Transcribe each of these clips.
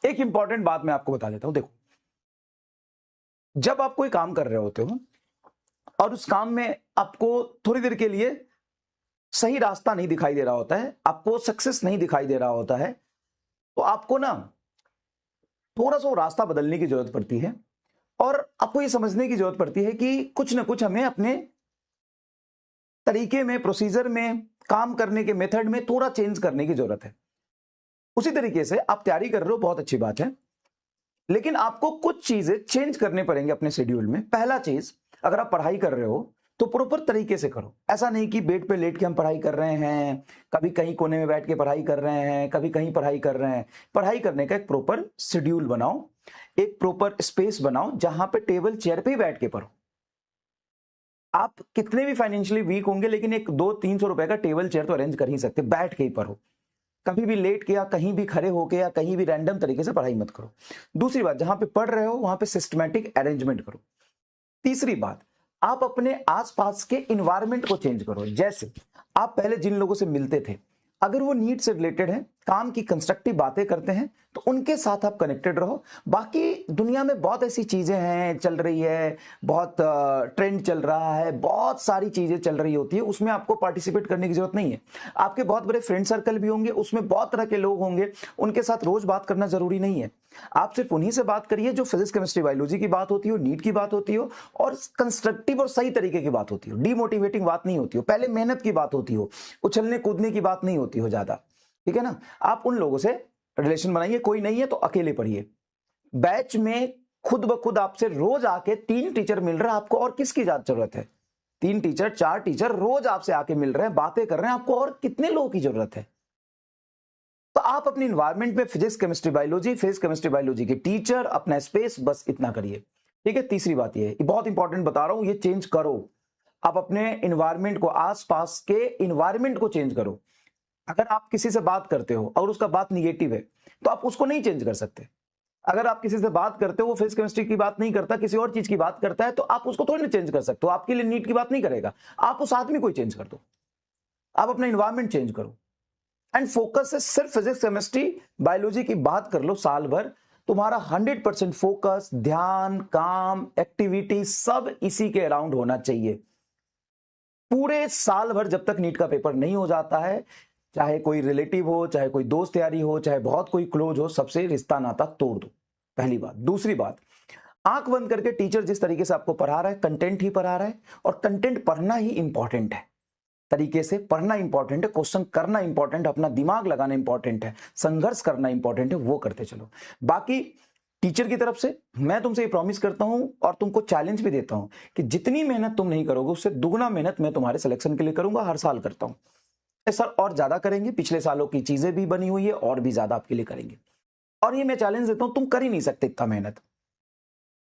एक इंपॉर्टेंट बात मैं आपको बता देता हूं। देखो, जब आप कोई काम कर रहे होते हो और उस काम में आपको थोड़ी देर के लिए सही रास्ता नहीं दिखाई दे रहा होता है, आपको सक्सेस नहीं दिखाई दे रहा होता है, तो आपको ना थोड़ा सा वो रास्ता बदलने की जरूरत पड़ती है और आपको ये समझने की जरूरत पड़ती है कि कुछ ना कुछ हमें अपने तरीके में, प्रोसीजर में, काम करने के मेथड में थोड़ा चेंज करने की जरूरत है। उसी तरीके से आप तैयारी कर रहे हो, बहुत अच्छी बात है, लेकिन आपको कुछ चीजें चेंज करने पड़ेंगे अपने शेड्यूल में। पहला चीज, अगर आप पढ़ाई कर रहे हो तो प्रॉपर तरीके से करो। ऐसा नहीं कि बेड पे लेट के हम पढ़ाई कर रहे हैं, कभी कहीं कोने में बैठ के पढ़ाई कर रहे हैं, कभी कहीं पढ़ाई कर रहे हैं। पढ़ाई करने का एक प्रॉपर शेड्यूल बनाओ, एक प्रॉपर स्पेस बनाओ जहां पे टेबल चेयर पे ही बैठ के पढ़ो। आप कितने भी फाइनेंशियली वीक होंगे, लेकिन एक 200-300 रुपए का टेबल चेयर तो अरेंज कर ही सकते, बैठ के ही पढ़ो। कभी भी लेट के या कहीं भी खड़े होके या कहीं भी रैंडम तरीके से पढ़ाई मत करो। दूसरी बात, जहां पे पढ़ रहे हो वहां पे सिस्टमैटिक अरेंजमेंट करो। तीसरी बात, आप अपने आसपास के इन्वायरमेंट को चेंज करो। जैसे आप पहले जिन लोगों से मिलते थे, अगर वो नीड से रिलेटेड है, काम की कंस्ट्रक्टिव बातें करते हैं, तो उनके साथ आप कनेक्टेड रहो। बाकी दुनिया में बहुत ऐसी चीजें हैं, चल रही है, बहुत ट्रेंड चल रहा है, बहुत सारी चीजें चल रही होती है, उसमें आपको पार्टिसिपेट करने की जरूरत नहीं है। आपके बहुत बड़े फ्रेंड सर्कल भी होंगे, उसमें बहुत तरह के लोग होंगे, उनके साथ रोज बात करना जरूरी नहीं है। आप सिर्फ उन्हीं से बात करिए जो फिजिक्स, केमिस्ट्री, बायोलॉजी की बात होती हो, नीट की बात होती हो और कंस्ट्रक्टिव और सही तरीके की बात होती हो, डीमोटिवेटिंग बात नहीं होती हो, पहले मेहनत की बात होती हो, उछलने कूदने की बात नहीं होती हो ज्यादा। ठीक है ना? आप उन लोगों से रिलेशन बनाइए। कोई नहीं है तो अकेले पढ़िए। बैच में खुद ब खुद आपसे रोज आके 3 टीचर मिल रहे हैं, आपको और किसकी जरूरत है? 3 टीचर, 4 टीचर रोज आपसे आके मिल रहे हैं, बातें कर रहे हैं, आपको और कितने लोगों की जरूरत है? तो आप अपने इन्वायरमेंट में physics, chemistry, biology, physics, chemistry, biology के टीचर, अपना स्पेस, बस इतना करिए। ठीक है? तीसरी बात ये बहुत इंपॉर्टेंट बता रहा हूं, ये चेंज करो। आप अपने इन्वायरमेंट को, आसपास के इन्वायरमेंट को चेंज करो। अगर आप किसी से बात करते हो और उसका बात निगेटिव है, तो आप उसको नहीं चेंज कर सकते। अगर आप किसी से बात करते हो, वो फिजिक्स, केमिस्ट्री की बात नहीं करता, किसी और चीज की बात करता है, तो आप उसको थोड़ी ना चेंज कर सकते हो। आपके लिए नीट की बात नहीं करेगा, आप उस आदमी को चेंज कर दो। आप अपना इन्वायरमेंट चेंज करो एंड फोकस से सिर्फ फिजिक्स, केमिस्ट्री, बायोलॉजी की बात कर लो साल भर। तुम्हारा 100% फोकस, ध्यान, काम, एक्टिविटी सब इसी के अराउंड होना चाहिए। पूरे साल भर जब तक नीट का पेपर नहीं हो जाता है, चाहे कोई रिलेटिव हो, चाहे कोई दोस्त यारी हो, चाहे बहुत कोई क्लोज हो, सबसे रिश्ता नाता तोड़ दो। पहली बात। दूसरी बात, आंख बंद करके टीचर जिस तरीके से आपको पढ़ा रहा है, कंटेंट ही पढ़ा रहा है, और कंटेंट पढ़ना ही इंपॉर्टेंट है। तरीके से पढ़ना इंपॉर्टेंट है, क्वेश्चन करना इंपॉर्टेंट है, अपना दिमाग लगाना इंपॉर्टेंट है, संघर्ष करना इंपॉर्टेंट है, वो करते चलो। बाकी टीचर की तरफ से मैं तुमसे ये प्रॉमिस करता हूं और तुमको चैलेंज भी देता हूं कि जितनी मेहनत तुम नहीं करोगे, उससे दुगना मेहनत मैं तुम्हारे सिलेक्शन के लिए करूंगा। हर साल करता हूं सर, और ज्यादा करेंगे। पिछले सालों की चीजें भी बनी हुई है, और भी ज्यादा आपके लिए करेंगे। और ये मैं चैलेंज देता हूं, तुम कर ही नहीं सकते इतना मेहनत।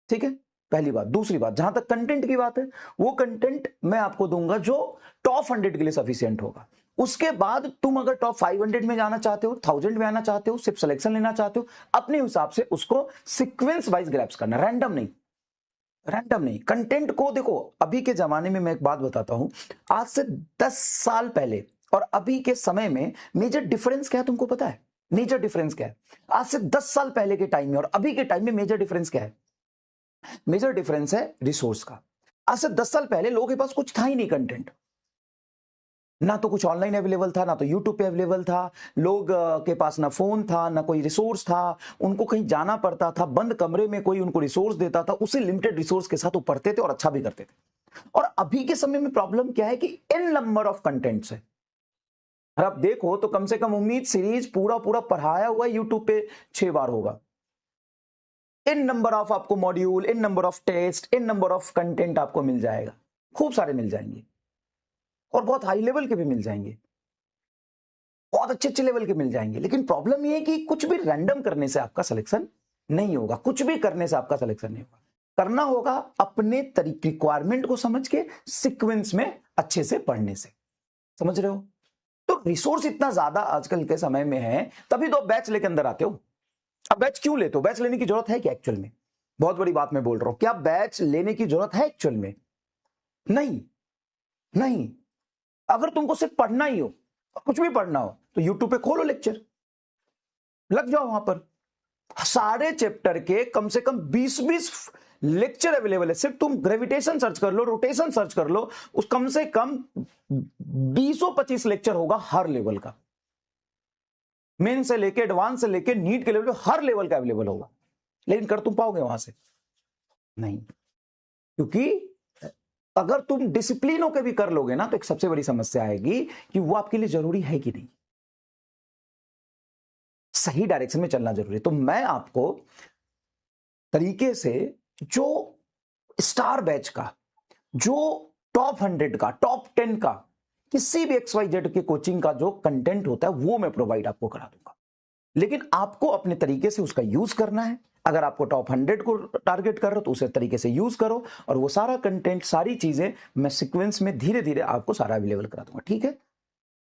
ठीक है? पहली बात। दूसरी बात, जहां तक कंटेंट की बात है, वो कंटेंट मैं आपको दूंगा जो टॉप 100 के लिए सफिशिएंट होगा। उसके बाद तुम अगर टॉप 500 में जाना चाहते हो, 1000 में आना चाहते हो, सिर्फ सिलेक्शन लेना चाहते हो, अपने हिसाब से उसको सीक्वेंस वाइज ग्रैप्स करना, रैंडम नहीं। रैंडम नहीं। कंटेंट को देखो, अभी के जमाने में मैं एक बात बताता हूं, आज से 10 साल पहले और अभी के समय में मेजर डिफरेंस क्या है तुमको पता है? मेजर डिफरेंस क्या है? आज से 10 साल पहले के टाइम में और अभी के टाइम में मेजर डिफरेंस क्या है? मेजर डिफरेंस है रिसोर्स का। आज से 10 साल पहले लोगों के पास कुछ था ही नहीं कंटेंट, ना तो कुछ ऑनलाइन अवेलेबल था, ना तो यूट्यूब पे अवेलेबल था, लोग के पास ना फोन था, ना कोई रिसोर्स था, उनको कहीं जाना पड़ता था, बंद कमरे में कोई उनको रिसोर्स देता था, उसी लिमिटेड रिसोर्स के साथ वो पढ़ते थे और अच्छा भी करते थे। और अभी के समय में प्रॉब्लम क्या है कि इन नंबर ऑफ कंटेंट्स है। और आप देखो तो कम से कम उम्मीद सीरीज पूरा पूरा पढ़ाया हुआ यूट्यूब पे 6 बार होगा। इन नंबर ऑफ आपको module, in number of test, in number of content आपको मिल जाएगा, खूब सारे मिल जाएंगे, और बहुत हाई लेवल के भी मिल जाएंगे, बहुत अच्छे अच्छे लेवल के मिल जाएंगे। लेकिन प्रॉब्लम ये है कि कुछ भी रैंडम करने से आपका सिलेक्शन नहीं होगा, कुछ भी करने से आपका सिलेक्शन नहीं होगा। करना होगा अपने तरीके, रिक्वायरमेंट को समझ के, सीक्वेंस में अच्छे से पढ़ने से। समझ रहे हो? तो रिसोर्स इतना ज्यादा आजकल के समय में है, तभी तो बैच लेके अंदर आते हो। अब बैच क्यों लेते हो? बैच लेने की जरूरत है क्या एक्चुअल में? बहुत बड़ी बात मैं बोल रहा हूं, क्या बैच लेने की जरूरत है एक्चुअल में? नहीं, नहीं। अगर तुमको सिर्फ पढ़ना ही हो, कुछ भी पढ़ना हो, तो यूट्यूब पे खोलो लेक्चर, लग जाओ वहां पर, सारे चैप्टर के कम से कम 20-20 लेक्चर अवेलेबल है। सिर्फ तुम ग्रेविटेशन सर्च कर लो, रोटेशन सर्च कर लो, उस कम से कम 20-25 लेक्चर होगा हर लेवल का, मेन से लेके एडवांस से लेके नीट के लेवल पे हर लेवल का अवेलेबल होगा। लेकिन कर तुम पाओगे वहां से? नहीं, क्योंकि अगर तुम डिसिप्लिन होकर भी कर लोगे ना तो एक सबसे बड़ी समस्या आएगी कि वो आपके लिए जरूरी है कि नहीं। सही डायरेक्शन में चलना जरूरी है। तो मैं आपको तरीके से जो स्टार बैच का, जो टॉप 100 का, टॉप 10 का, किसी भी XYZ के कोचिंग का जो कंटेंट होता है वो मैं प्रोवाइड आपको करा दूंगा। लेकिन आपको अपने तरीके से उसका यूज करना है। अगर आपको टॉप 100 को टारगेट कर रहे हो तो उसे तरीके से यूज करो, और वो सारा कंटेंट, सारी चीजें मैं सीक्वेंस में धीरे धीरे आपको सारा अवेलेबल करा दूंगा। ठीक है,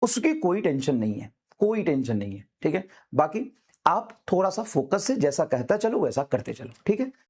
उसकी कोई टेंशन नहीं है, कोई टेंशन नहीं है। ठीक है, बाकी आप थोड़ा सा फोकस से जैसा कहता चलो वैसा करते चलो। ठीक है।